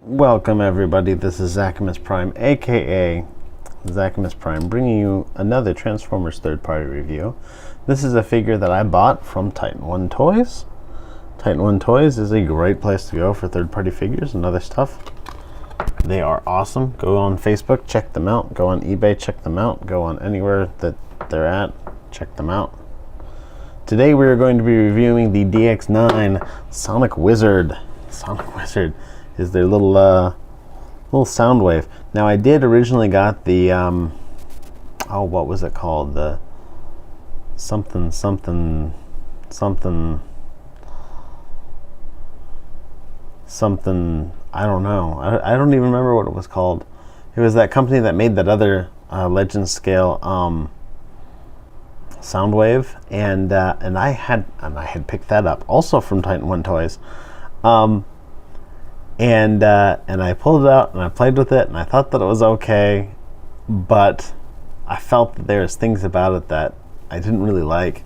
Welcome everybody, this is Zachamus Prime, aka Zachamus Prime, bringing you another Transformers third-party review. This is a figure that I bought from titanonetoys. titanonetoys is a great place to go for third-party figures and other stuff. They are awesome. Go on Facebook, check them out. Go on eBay, check them out. Go on anywhere that they're at, check them out. Today we are going to be reviewing the DX9 Sonic Wizard. Sonic Wizard is their little Soundwave. Now I did originally got the oh, what was it called? The something I don't know. I don't even remember what it was called. It was that company that made that other Legend scale Soundwave, and I had picked that up also from titanonetoys. And I pulled it out and I played with it and I thought that it was okay, but I felt that there's things about it that I didn't really like.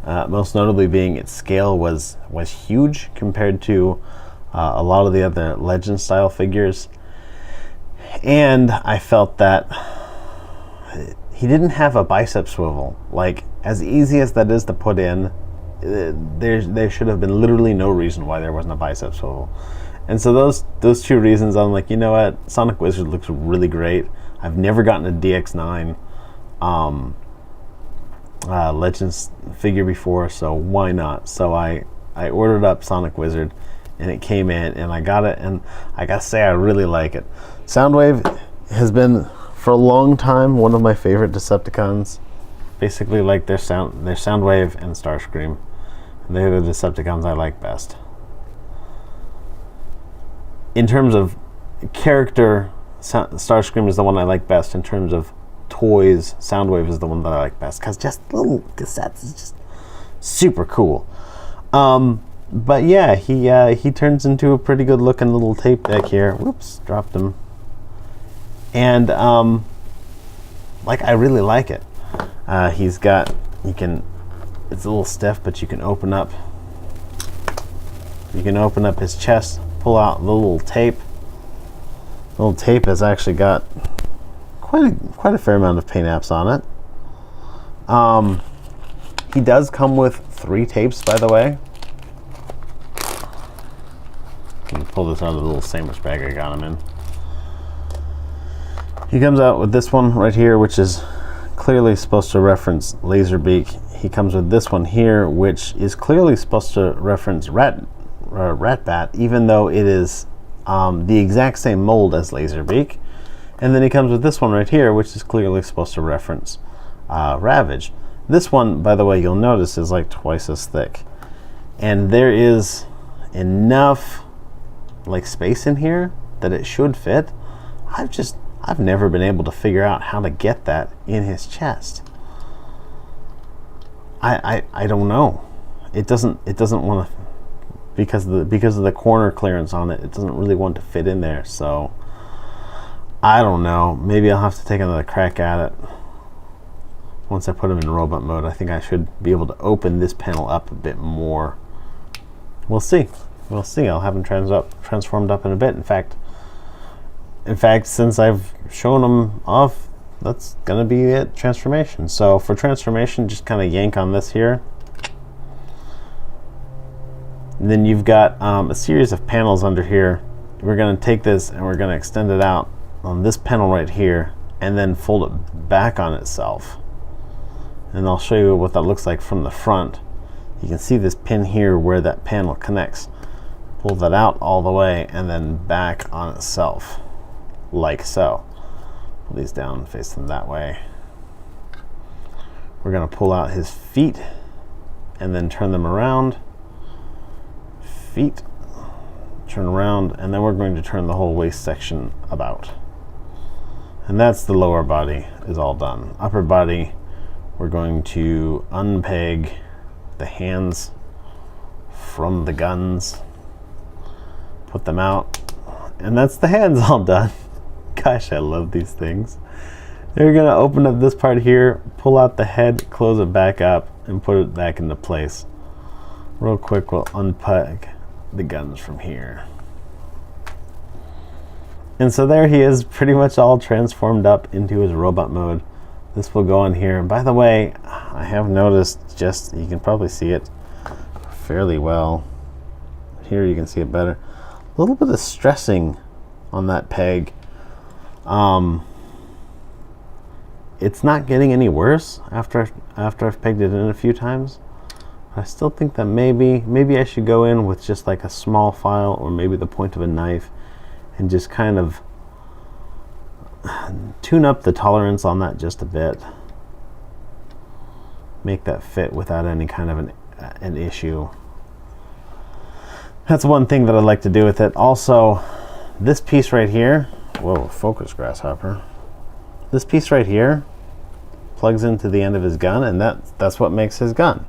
Most notably being its scale was huge compared to a lot of the other Legend style figures, and I felt that he didn't have a bicep swivel. Like, as easy as that is to put in, there should have been literally no reason why there wasn't a bicep swivel. And so those two reasons, I'm like, you know what, Sonic Wizard looks really great. I've never gotten a DX9 Legends figure before, so why not? So I ordered up Sonic Wizard, and it came in, and I got it, and I gotta say I really like it. Soundwave has been for a long time one of my favorite Decepticons. Basically, like their Soundwave and Starscream. They're the Decepticons I like best. In terms of character, Starscream is the one I like best. In terms of toys, Soundwave is the one that I like best, because just little cassettes is just super cool. But yeah, he turns into a pretty good looking little tape deck here. Whoops, dropped him. And like, I really like it. He's got, it's a little stiff, but you can open up his chest, pull out the little tape. The little tape has actually got quite a fair amount of paint apps on it. He does come with 3 tapes, by the way. Let me pull this out of the little sandwich bag I got him in. He comes out with this one right here, which is clearly supposed to reference Laserbeak. He comes with this one here, which is clearly supposed to reference Ratbat, even though it is the exact same mold as Laserbeak. And then he comes with this one right here, which is clearly supposed to reference Ravage. This one, by the way, you'll notice is like twice as thick, and there is enough like space in here that it should fit. I've never been able to figure out how to get that in his chest. I don't know. It doesn't want to, because of the corner clearance on it. It doesn't really want to fit in there. So I don't know. Maybe I'll have to take another crack at it once I put him in robot mode. I think I should be able to open this panel up a bit more. We'll see. We'll see. I'll have him transformed up in a bit. In fact, since I've shown him off, that's gonna be it. Transformation. So for transformation, just kind of yank on this here. And then you've got a series of panels under here. We're gonna take this and we're gonna extend it out on this panel right here, and then fold it back on itself. And I'll show you what that looks like from the front. You can see this pin here where that panel connects. Pull that out all the way and then back on itself, like so. Pull these down and face them that way. We're gonna pull out his feet and then turn them around. Feet, turn around, and then we're going to turn the whole waist section about. And that's the lower body is all done. Upper body, we're going to unpeg the hands from the guns, put them out, and that's the hands all done. Gosh, I love these things. They're gonna open up this part here, pull out the head, close it back up, and put it back into place. Real quick, we'll unpeg the guns from here. And so there he is, pretty much all transformed up into his robot mode. This will go on here. And by the way, I have noticed, just, you can probably see it fairly well. Here you can see it better. A little bit of stressing on that peg. It's not getting any worse after I've pegged it in a few times. I still think that maybe I should go in with just like a small file, or maybe the point of a knife, and just kind of tune up the tolerance on that just a bit. Make that fit without any kind of an issue. That's one thing that I like to do with it. Also, this piece right here, whoa, focus, grasshopper. This piece right here plugs into the end of his gun, and that's what makes his gun.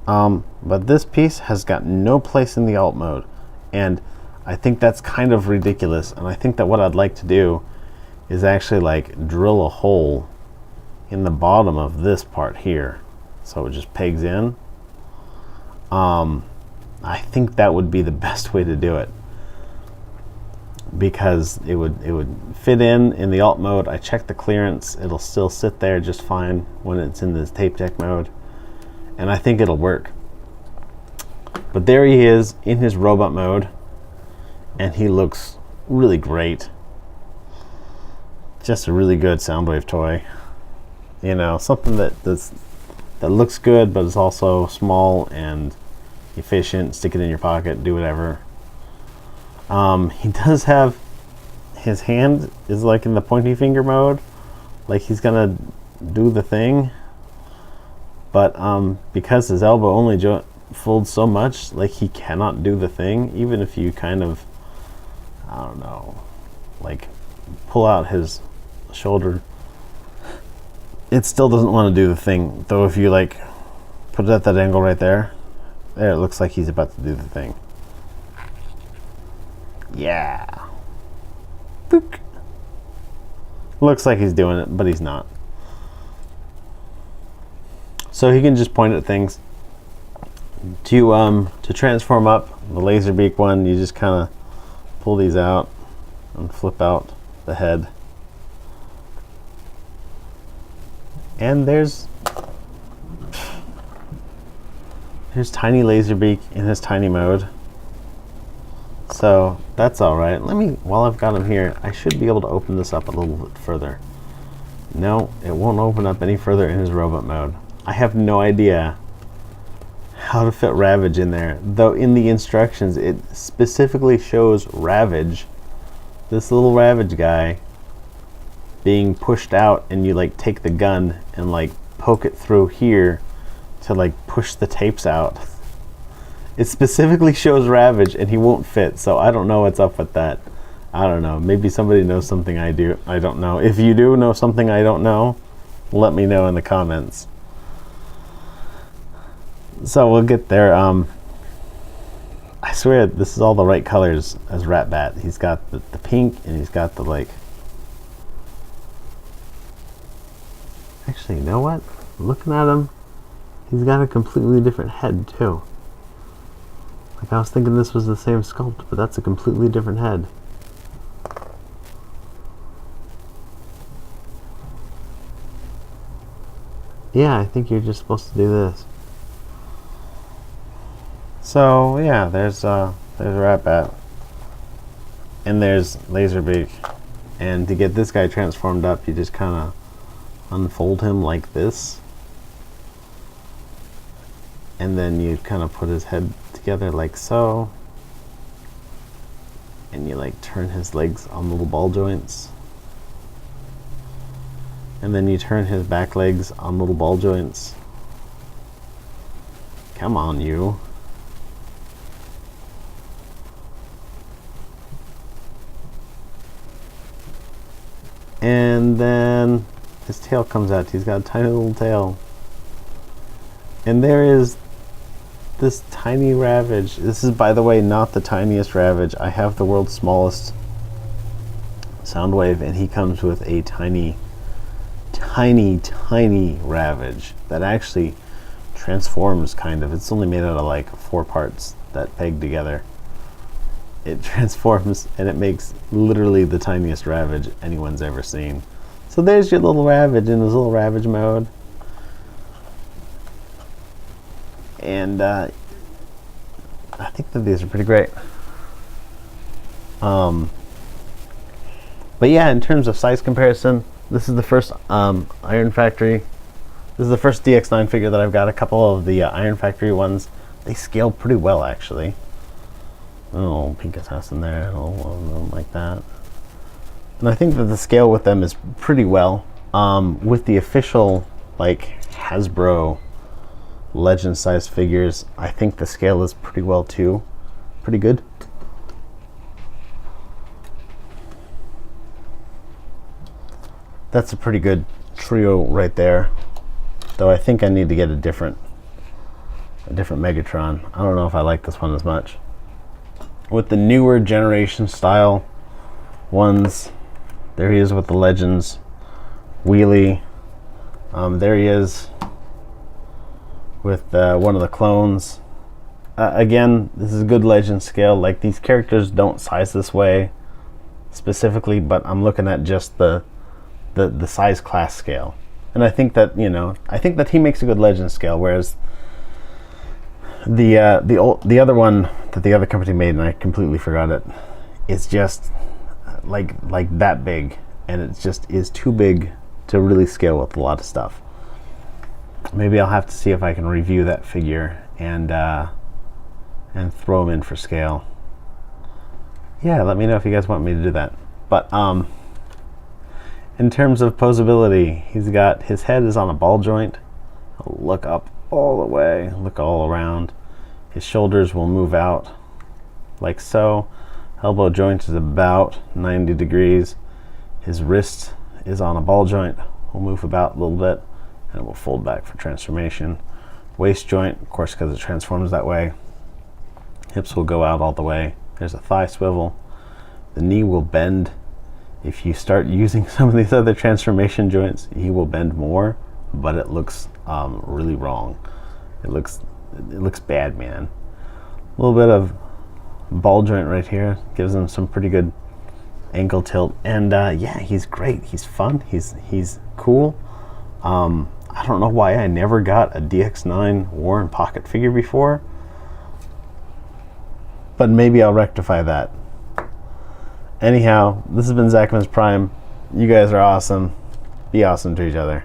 But this piece has got no place in the alt mode, and I think that's kind of ridiculous. And I think that what I'd like to do is actually like drill a hole in the bottom of this part here, so it just pegs in. I think that would be the best way to do it, because it would fit in the alt mode. I check the clearance, it'll still sit there just fine when it's in this tape deck mode, and I think it'll work. But there he is in his robot mode, and he looks really great. Just a really good Soundwave toy, you know, something that looks good but is also small and efficient. Stick it in your pocket, do whatever. He does have, his hand is like in the pointy finger mode, like he's gonna do the thing, but because his elbow only folds so much, like he cannot do the thing. Even if you kind of, I don't know, like pull out his shoulder, it still doesn't want to do the thing. Though if you like put it at that angle right there, it looks like he's about to do the thing. Yeah. Book. Looks like he's doing it, but he's not. So he can just point at things. To transform up the laser beak one, you just kind of pull these out and flip out the head. And there's tiny Laserbeak in his tiny mode. So that's all right. Let me, while I've got him here, I should be able to open this up a little bit further. No, it won't open up any further in his robot mode. I have no idea how to fit Ravage in there, though in the instructions it specifically shows Ravage, this little Ravage guy, being pushed out, and you like take the gun and like poke it through here to like push the tapes out. It specifically shows Ravage, and he won't fit, so I don't know what's up with that. I don't know, maybe somebody knows something I don't know. If you do know something I don't know, let me know in the comments. So we'll get there. I swear this is all the right colors as Ratbat. He's got the pink, and he's got the like, actually, you know what? Looking at him, he's got a completely different head too. Like, I was thinking this was the same sculpt, but that's a completely different head. Yeah, I think you're just supposed to do this. So yeah, there's Ratbat, and there's Laserbeak, and to get this guy transformed up, you just kind of unfold him like this, and then you kind of put his head together like so, and you like turn his legs on little ball joints, and then you turn his back legs on little ball joints. Come on, you. And then his tail comes out. He's got a tiny little tail. And there is this tiny Ravage. This is, by the way, not the tiniest Ravage. I have the world's smallest Soundwave, and he comes with a tiny, tiny, tiny Ravage that actually transforms, kind of. It's only made out of like 4 parts that peg together. it transforms and it makes literally the tiniest Ravage anyone's ever seen. So there's your little Ravage in his little Ravage mode. And I think that these are pretty great. But yeah, in terms of size comparison, this is the first Iron Factory. This is the first DX9 figure that I've got. A couple of the Iron Factory ones, they scale pretty well actually. Oh, pink assassin there, like that. And I think that the scale with them is pretty well. With the official like Hasbro Legend size figures, I think the scale is pretty well too. Pretty good. That's a pretty good trio right there. Though I think I need to get a different Megatron. I don't know if I like this one as much. With the newer generation style ones, there he is with the Legends wheelie. There he is with one of the clones. Again, this is a good Legend scale. Like, these characters don't size this way specifically, but I'm looking at just the size class scale, and I think that, you know, I think that he makes a good Legend scale, whereas the other one that the other company made, and I completely forgot it, it's just like that big, and it just is too big to really scale with a lot of stuff. Maybe I'll have to see if I can review that figure and throw him in for scale. Yeah, let me know if you guys want me to do that. But in terms of posability, he's got, his head is on a ball joint. Look up all the way, look all around. His shoulders will move out like so. Elbow joint is about 90 degrees. His wrist is on a ball joint, will move about a little bit, and it will fold back for transformation. Waist joint, of course, because it transforms that way. Hips will go out all the way. There's a thigh swivel. The knee will bend. If you start using some of these other transformation joints, he will bend more, but it looks really wrong. It looks bad, man. A little bit of ball joint right here gives him some pretty good ankle tilt, and yeah, he's great. He's fun. He's cool. I don't know why I never got a DX9 Warren pocket figure before, but maybe I'll rectify that. Anyhow, this has been Zachamus Prime. You guys are awesome. Be awesome to each other.